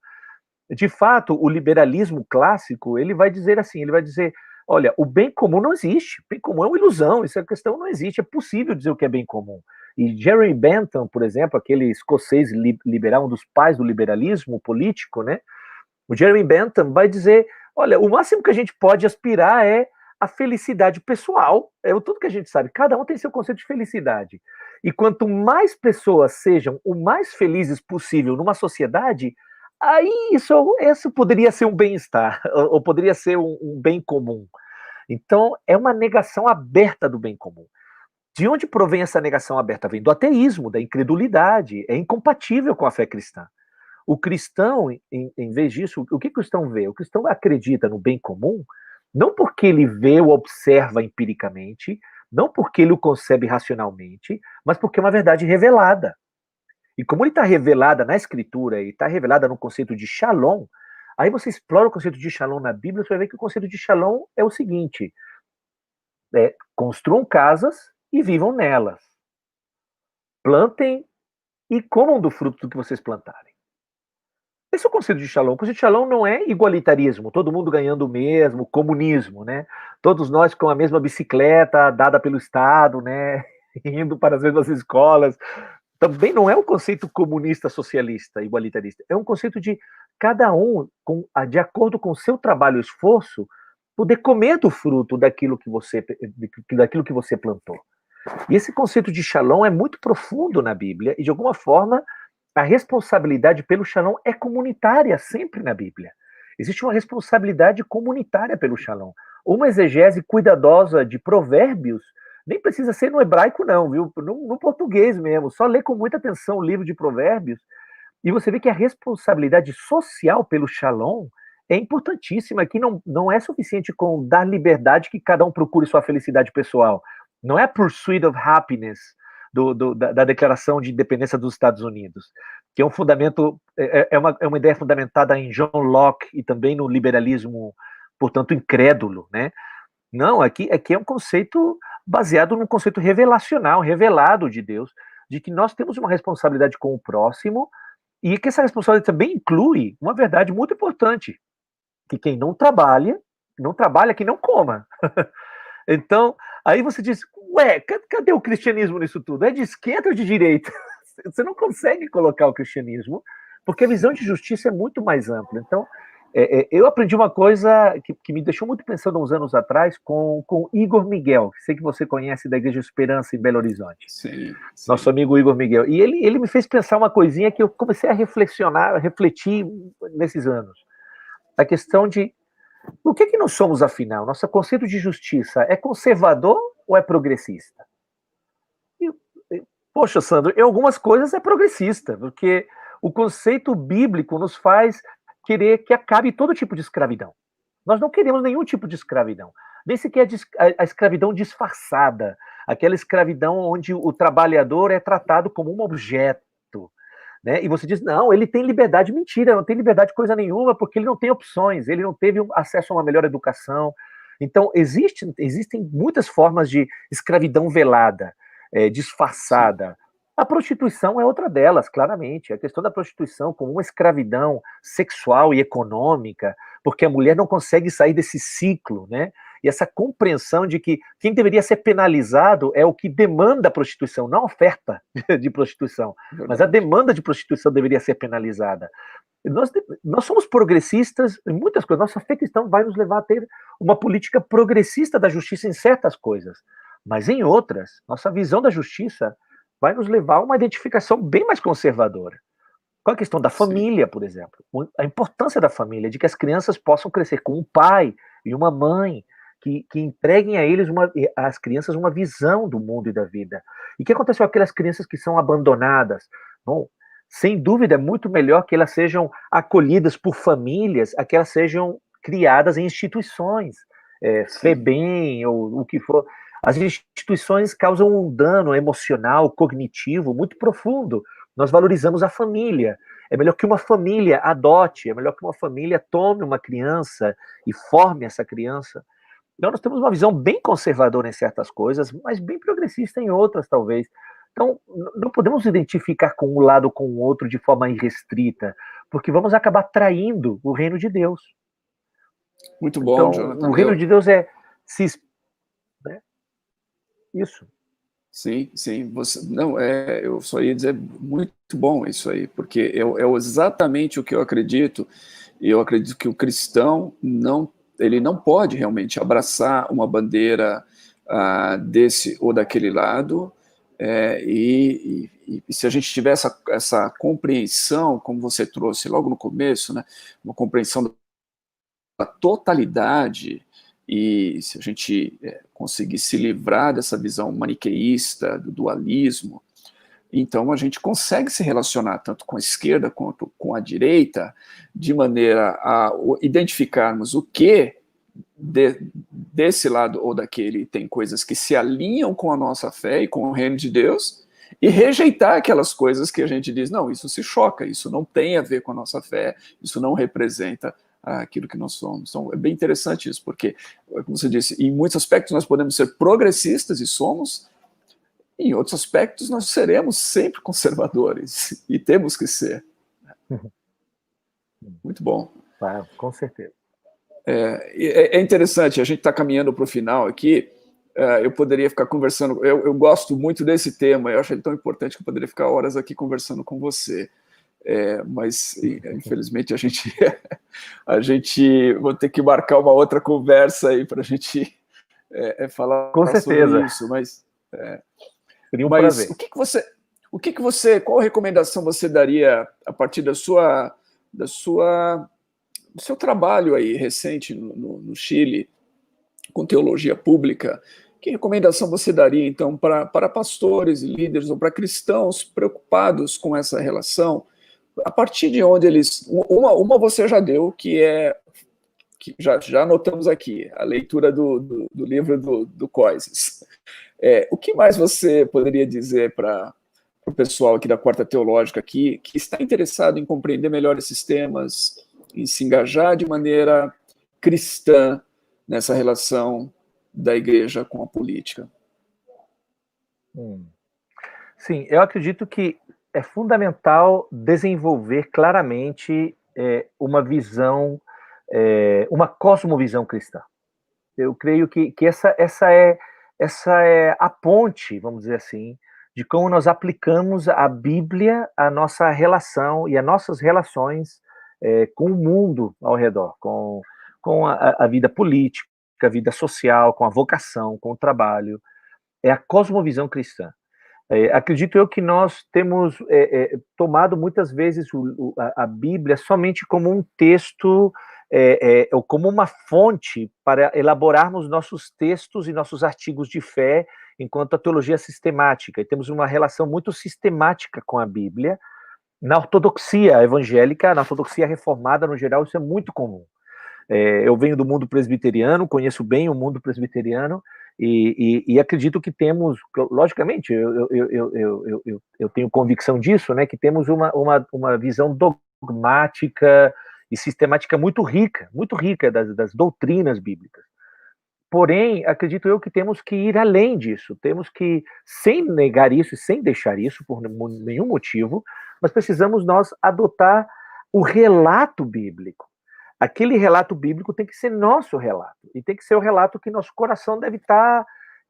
De fato, o liberalismo clássico, ele vai dizer assim, ele vai dizer, olha, o bem comum não existe, o bem comum é uma ilusão, essa questão não existe, é possível dizer o que é bem comum. E Jeremy Bentham, por exemplo, aquele escocês liberal, um dos pais do liberalismo político, né? O Jeremy Bentham vai dizer, olha, o máximo que a gente pode aspirar é a felicidade pessoal, é tudo que a gente sabe, cada um tem seu conceito de felicidade. E quanto mais pessoas sejam o mais felizes possível numa sociedade, aí isso poderia ser um bem-estar, ou poderia ser um bem comum. Então, é uma negação aberta do bem comum. De onde provém essa negação aberta? Vem do ateísmo, da incredulidade, é incompatível com a fé cristã. O cristão, em vez disso, o que o cristão vê? O cristão acredita no bem comum, não porque ele vê ou observa empiricamente, não porque ele o concebe racionalmente, mas porque é uma verdade revelada. E como ele está revelada na Escritura e está revelada no conceito de Shalom, aí você explora o conceito de Shalom na Bíblia, você vai ver que o conceito de Shalom é o seguinte: construam casas e vivam nelas. Plantem e comam do fruto do que vocês plantarem. Esse é o conceito de Shalom. O conceito de Shalom não é igualitarismo, todo mundo ganhando o mesmo, comunismo, né? Todos nós com a mesma bicicleta dada pelo Estado, né? Indo para as mesmas escolas. Também não é um conceito comunista, socialista, igualitarista. É um conceito de cada um, de acordo com o seu trabalho e esforço, poder comer do fruto daquilo que você plantou. E esse conceito de Shalom é muito profundo na Bíblia e, de alguma forma, a responsabilidade pelo Shalom é comunitária sempre na Bíblia. Existe uma responsabilidade comunitária pelo Shalom. Uma exegese cuidadosa de Provérbios, nem precisa ser no hebraico não, viu? No português mesmo, só lê com muita atenção o livro de Provérbios e você vê que a responsabilidade social pelo Shalom é importantíssima, que não é suficiente com dar liberdade que cada um procure sua felicidade pessoal. Não é a pursuit of happiness da Declaração de Independência dos Estados Unidos, que é um fundamento, é uma ideia fundamentada em John Locke e também no liberalismo, portanto, incrédulo, né? Não, aqui é um conceito baseado num conceito revelacional, revelado de Deus, de que nós temos uma responsabilidade com o próximo e que essa responsabilidade também inclui uma verdade muito importante, que quem não trabalha que não coma. Então, aí você diz, ué, cadê o cristianismo nisso tudo? É de esquerda ou de direita? Você não consegue colocar o cristianismo, porque a visão de justiça é muito mais ampla. Então, eu aprendi uma coisa que me deixou muito pensando uns anos atrás com Igor Miguel, que sei que você conhece da Igreja Esperança em Belo Horizonte. Sim. Nosso amigo Igor Miguel. E ele me fez pensar uma coisinha que eu comecei a refletir nesses anos. A questão de o que nós somos, afinal? Nosso conceito de justiça é conservador ou é progressista? Poxa, Sandro, em algumas coisas é progressista, porque o conceito bíblico nos faz querer que acabe todo tipo de escravidão. Nós não queremos nenhum tipo de escravidão, nem sequer a escravidão disfarçada, aquela escravidão onde o trabalhador é tratado como um objeto, né? E você diz, não, ele tem liberdade. Mentira, não tem liberdade coisa nenhuma, porque ele não tem opções, ele não teve acesso a uma melhor educação. Então, existem muitas formas de escravidão velada, disfarçada. A prostituição é outra delas, claramente. A questão da prostituição como uma escravidão sexual e econômica, porque a mulher não consegue sair desse ciclo, né? E essa compreensão de que quem deveria ser penalizado é o que demanda a prostituição, não a oferta de prostituição, mas a Verdade. demanda de prostituição deveria ser penalizada. Nós somos progressistas em muitas coisas. Nossa fé cristã vai nos levar a ter uma política progressista da justiça em certas coisas, mas em outras, nossa visão da justiça vai nos levar a uma identificação bem mais conservadora. Qual a questão da Sim. família, por exemplo? A importância da família, de que as crianças possam crescer com um pai e uma mãe que entreguem a eles, às crianças, uma visão do mundo e da vida. E o que acontece com aquelas crianças que são abandonadas? Bom, sem dúvida, é muito melhor que elas sejam acolhidas por famílias, a que elas sejam criadas em instituições, Sim. FEBEM ou o que for. As instituições causam um dano emocional, cognitivo muito profundo. Nós valorizamos a família. É melhor que uma família adote, é melhor que uma família tome uma criança e forme essa criança. Então, nós temos uma visão bem conservadora em certas coisas, mas bem progressista em outras, talvez. Então, não podemos identificar com um lado ou com o outro de forma irrestrita, porque vamos acabar traindo o reino de Deus. Muito bom, Então, Jonathan. o reino de Deus é né? Isso. Sim, sim. Não, eu só ia dizer muito bom isso aí, porque é exatamente o que eu acredito. E eu acredito que o cristão ele não pode realmente abraçar uma bandeira desse ou daquele lado. E se a gente tiver essa compreensão, como você trouxe logo no começo, né, uma compreensão da totalidade, e se a gente conseguir se livrar dessa visão maniqueísta, do dualismo, então a gente consegue se relacionar tanto com a esquerda quanto com a direita, de maneira a identificarmos o que desse lado ou daquele tem coisas que se alinham com a nossa fé e com o reino de Deus, e rejeitar aquelas coisas que a gente diz, não, isso se choca, isso não tem a ver com a nossa fé, isso não representa aquilo que nós somos. Então, é bem interessante isso, porque, como você disse, em muitos aspectos nós podemos ser progressistas e somos, em outros aspectos nós seremos sempre conservadores, e temos que ser. Muito bom. Com certeza. É interessante, a gente está caminhando para o final aqui, eu poderia ficar conversando, eu gosto muito desse tema, eu acho ele tão importante que eu poderia ficar horas aqui conversando com você. Mas infelizmente a gente vai ter que marcar uma outra conversa aí para a gente falar Com sobre certeza. isso. Mas Seria um prazer. qual recomendação você daria a partir do seu trabalho aí recente no Chile com teologia pública? Que recomendação você daria então para pastores e líderes ou para cristãos preocupados com essa relação? A partir de onde eles... Uma você já deu, que já anotamos aqui, a leitura do livro do Coises. O que mais você poderia dizer para o pessoal aqui da Quarta Teológica aqui, que está interessado em compreender melhor esses temas, em se engajar de maneira cristã nessa relação da igreja com a política? Sim, eu acredito que é fundamental desenvolver claramente uma visão, uma cosmovisão cristã. Eu creio que essa é a ponte, vamos dizer assim, de como nós aplicamos a Bíblia à nossa relação e às nossas relações com o mundo ao redor, com a vida política, a vida social, com a vocação, com o trabalho. É a cosmovisão cristã. Acredito eu que nós temos tomado muitas vezes a Bíblia somente como um texto, ou como uma fonte para elaborarmos nossos textos e nossos artigos de fé enquanto a teologia sistemática. E temos uma relação muito sistemática com a Bíblia. Na ortodoxia evangélica, na ortodoxia reformada no geral, isso é muito comum. Eu venho do mundo presbiteriano, conheço bem o mundo presbiteriano, e acredito que temos, logicamente, eu tenho convicção disso, né, que temos uma visão dogmática e sistemática muito rica das doutrinas bíblicas. Porém, acredito eu que temos que ir além disso, temos que, sem negar isso e sem deixar isso por nenhum motivo, mas precisamos nós adotar o relato bíblico. aquele relato bíblico tem que ser nosso relato, e tem que ser o relato que nosso coração deve estar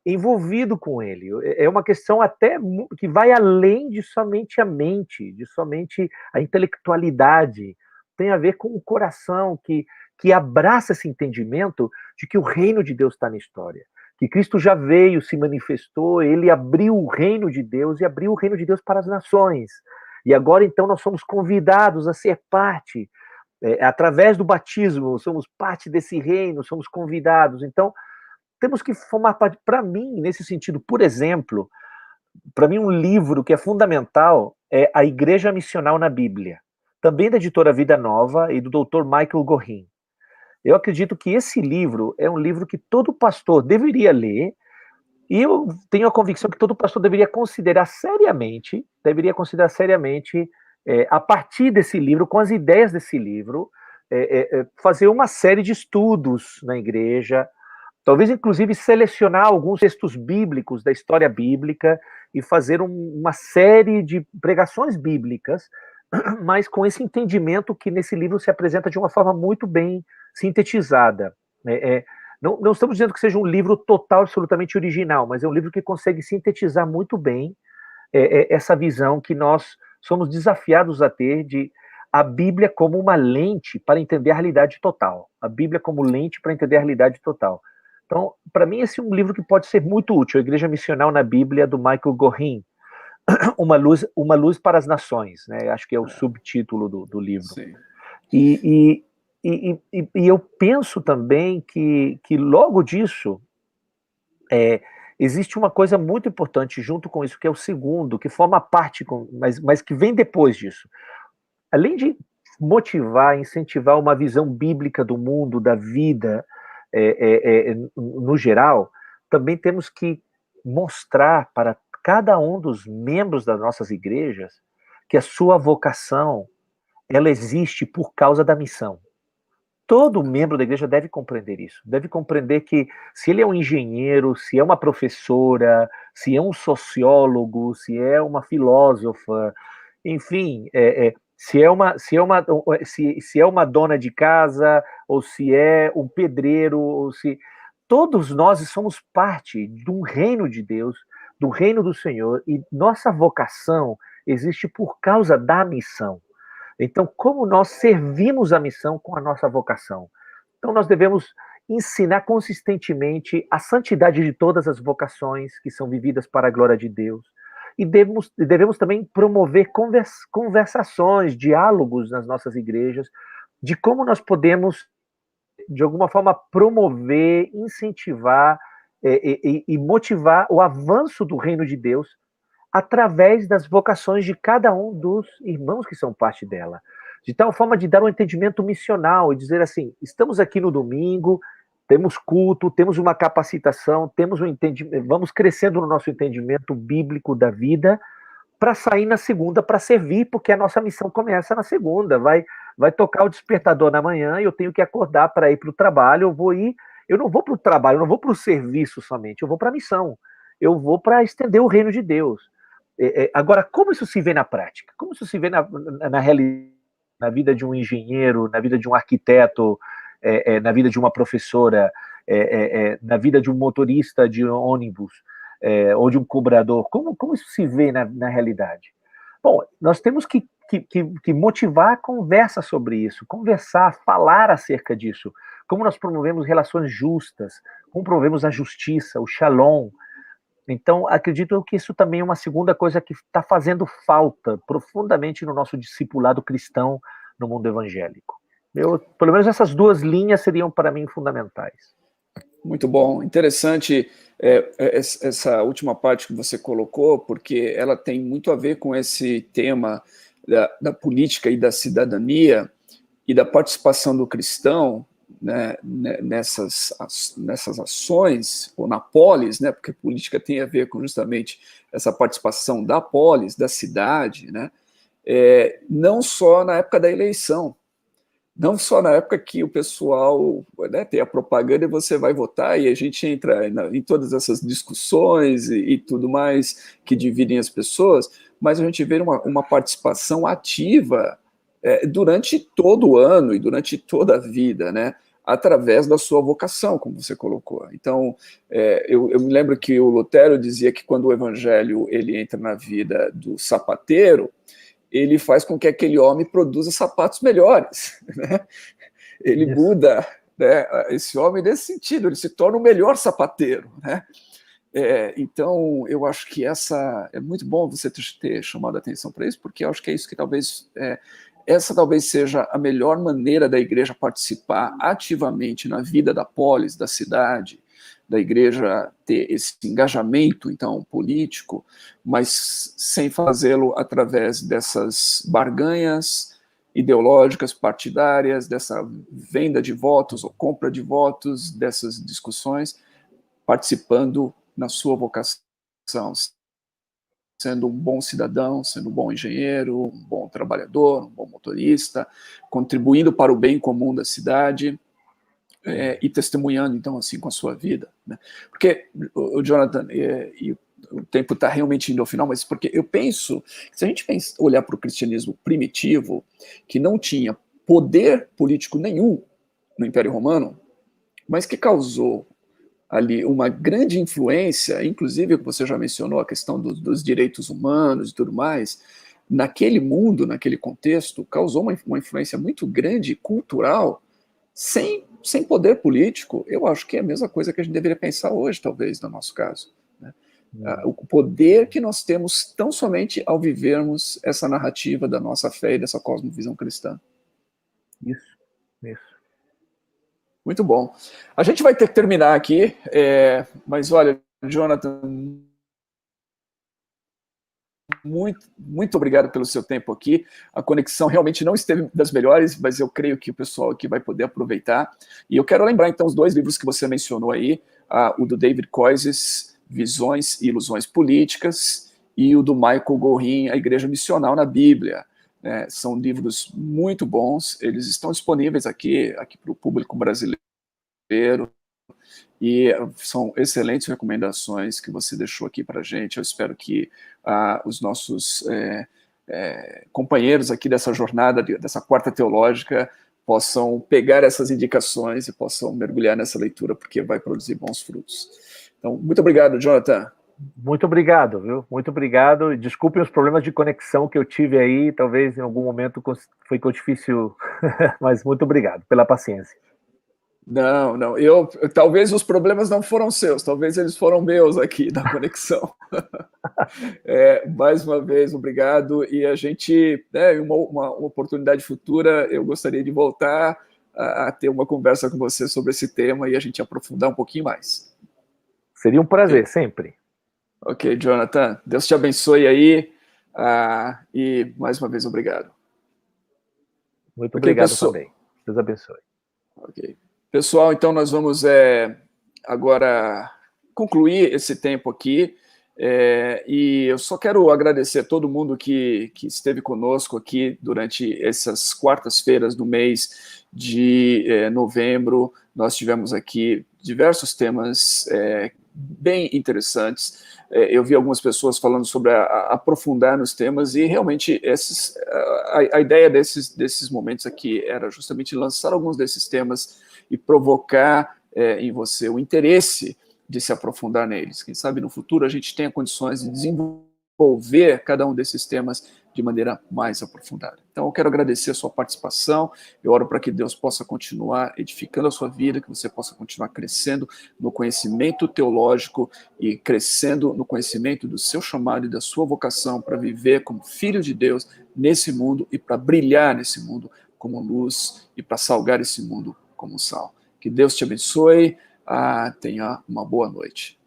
envolvido com ele. É uma questão até que vai além de somente a mente, de somente a intelectualidade. Tem a ver com o coração que abraça esse entendimento de que o reino de Deus está na história. Que Cristo já veio, se manifestou, ele abriu o reino de Deus e abriu o reino de Deus para as nações. E agora, então, nós somos convidados a ser parte, através do batismo, somos parte desse reino, somos convidados. Então, temos que formar parte. Para mim, nesse sentido, por exemplo, para mim um livro que é fundamental é A Igreja Missional na Bíblia, também da editora Vida Nova e do Dr. Michael Gorin. Eu acredito que esse livro é um livro que todo pastor deveria ler, e eu tenho a convicção que todo pastor deveria considerar seriamente, a partir desse livro, com as ideias desse livro, fazer uma série de estudos na igreja, talvez, inclusive, selecionar alguns textos bíblicos da história bíblica e fazer uma série de pregações bíblicas, mas com esse entendimento que nesse livro se apresenta de uma forma muito bem sintetizada. Não estamos dizendo que seja um livro total, absolutamente original, mas é um livro que consegue sintetizar muito bem essa visão que nós somos desafiados a ter de a Bíblia como uma lente para entender a realidade total. A Bíblia como lente para entender a realidade total. Então, para mim, esse é um livro que pode ser muito útil. A Igreja Missional na Bíblia, do Michael Gorin. Uma luz para as nações, né? Acho que é o subtítulo do livro. Sim. E eu penso também que logo disso existe uma coisa muito importante junto com isso, que é o segundo, que forma parte, mas que vem depois disso. Além de motivar, incentivar uma visão bíblica do mundo, da vida, no geral, também temos que mostrar para cada um dos membros das nossas igrejas que a sua vocação, ela existe por causa da missão. Todo membro da igreja deve compreender isso, deve compreender que se ele é um engenheiro, se é uma professora, se é um sociólogo, se é uma filósofa, enfim, se é uma dona de casa, ou se é um pedreiro, ou se... Todos nós somos parte de um reino de Deus, do reino do Senhor, e nossa vocação existe por causa da missão. Então, como nós servimos a missão com a nossa vocação? Então, nós devemos ensinar consistentemente a santidade de todas as vocações que são vividas para a glória de Deus. E devemos também promover conversações, diálogos nas nossas igrejas, de como nós podemos, de alguma forma, promover, incentivar e motivar o avanço do reino de Deus através das vocações de cada um dos irmãos que são parte dela. De tal forma de dar um entendimento missional e dizer assim, estamos aqui no domingo, temos culto, temos uma capacitação, temos um entendimento, vamos crescendo no nosso entendimento bíblico da vida, para sair na segunda para servir, porque a nossa missão começa na segunda, vai tocar o despertador na manhã e eu tenho que acordar para ir para o trabalho, eu não vou para o trabalho, eu não vou para o serviço somente, eu vou para a missão, eu vou para estender o reino de Deus. Agora, como isso se vê na prática? Como isso se vê na realidade, na vida de um engenheiro, na vida de um arquiteto, na vida de uma professora, na vida de um motorista de ônibus, ou de um cobrador? Como isso se vê na realidade? Bom, nós temos que motivar a conversa sobre isso, conversar, falar acerca disso. Como nós promovemos relações justas, como promovemos a justiça, o shalom. Então, acredito que isso também é uma segunda coisa que está fazendo falta profundamente no nosso discipulado cristão no mundo evangélico. Pelo menos essas duas linhas seriam para mim fundamentais. Muito bom, interessante essa última parte que você colocou, porque ela tem muito a ver com esse tema da política e da cidadania e da participação do cristão, né, nessas ações, ou na polis, né, porque política tem a ver com justamente essa participação da polis, da cidade, né, não só na época da eleição, não só na época que o pessoal, né, tem a propaganda e você vai votar, e a gente entra em todas essas discussões e tudo mais que dividem as pessoas, mas a gente vê uma participação ativa durante todo o ano e durante toda a vida, né? Através da sua vocação, como você colocou. Então, eu me lembro que o Lutero dizia que quando o evangelho ele entra na vida do sapateiro, ele faz com que aquele homem produza sapatos melhores, né? Ele muda, né, esse homem nesse sentido, ele se torna o melhor sapateiro, né? Então, eu acho que é muito bom você ter chamado a atenção para isso, porque eu acho que é isso que essa talvez seja a melhor maneira da igreja participar ativamente na vida da polis, da cidade, da igreja ter esse engajamento, então, político, mas sem fazê-lo através dessas barganhas ideológicas, partidárias, dessa venda de votos ou compra de votos, dessas discussões, participando na sua vocação, sendo um bom cidadão, sendo um bom engenheiro, um bom trabalhador, um bom motorista, contribuindo para o bem comum da cidade e testemunhando, então, assim, com a sua vida. Né? Porque, o Jonathan, o tempo está realmente indo ao final, mas porque eu penso, se a gente olhar para o cristianismo primitivo, que não tinha poder político nenhum no Império Romano, mas que causou ali uma grande influência, inclusive você já mencionou a questão dos direitos humanos e tudo mais, naquele mundo, naquele contexto, causou uma influência muito grande, cultural, sem poder político. Eu acho que é a mesma coisa que a gente deveria pensar hoje, talvez, no nosso caso. Né? O poder que nós temos tão somente ao vivermos essa narrativa da nossa fé e dessa cosmovisão cristã. Isso. Muito bom. A gente vai ter que terminar aqui, mas olha, Jonathan, muito obrigado pelo seu tempo aqui. A conexão realmente não esteve das melhores, mas eu creio que o pessoal aqui vai poder aproveitar. E eu quero lembrar, então, os dois livros que você mencionou aí, o do David Koyzis, Visões e Ilusões Políticas, e o do Michael Gorin, A Igreja Missional na Bíblia. São livros muito bons, eles estão disponíveis aqui para o público brasileiro, e são excelentes recomendações que você deixou aqui para a gente. Eu espero que os nossos companheiros aqui dessa jornada, dessa quarta teológica, possam pegar essas indicações e possam mergulhar nessa leitura, porque vai produzir bons frutos. Então, muito obrigado, Jonathan. Muito obrigado, viu? Muito obrigado. Desculpem os problemas de conexão que eu tive aí, talvez em algum momento ficou difícil, mas muito obrigado pela paciência. Não, talvez os problemas não foram seus, talvez eles foram meus aqui na conexão. Mais uma vez, obrigado, e a gente, uma oportunidade futura, eu gostaria de voltar a ter uma conversa com você sobre esse tema e a gente aprofundar um pouquinho mais. Seria um prazer, sempre. Ok, Jonathan, Deus te abençoe aí, e mais uma vez, obrigado. Muito obrigado também. Deus abençoe. Ok. Pessoal, então nós vamos agora concluir esse tempo aqui, e eu só quero agradecer a todo mundo que esteve conosco aqui durante essas quartas-feiras do mês de novembro. Nós tivemos aqui diversos temas bem interessantes. Eu vi algumas pessoas falando sobre aprofundar nos temas, e realmente a ideia desses momentos aqui era justamente lançar alguns desses temas e provocar em você o interesse de se aprofundar neles. Quem sabe no futuro a gente tenha condições de desenvolver cada um desses temas de maneira mais aprofundada. Então eu quero agradecer a sua participação, eu oro para que Deus possa continuar edificando a sua vida, que você possa continuar crescendo no conhecimento teológico e crescendo no conhecimento do seu chamado e da sua vocação para viver como filho de Deus nesse mundo e para brilhar nesse mundo como luz e para salgar esse mundo como sal. Que Deus te abençoe, tenha uma boa noite.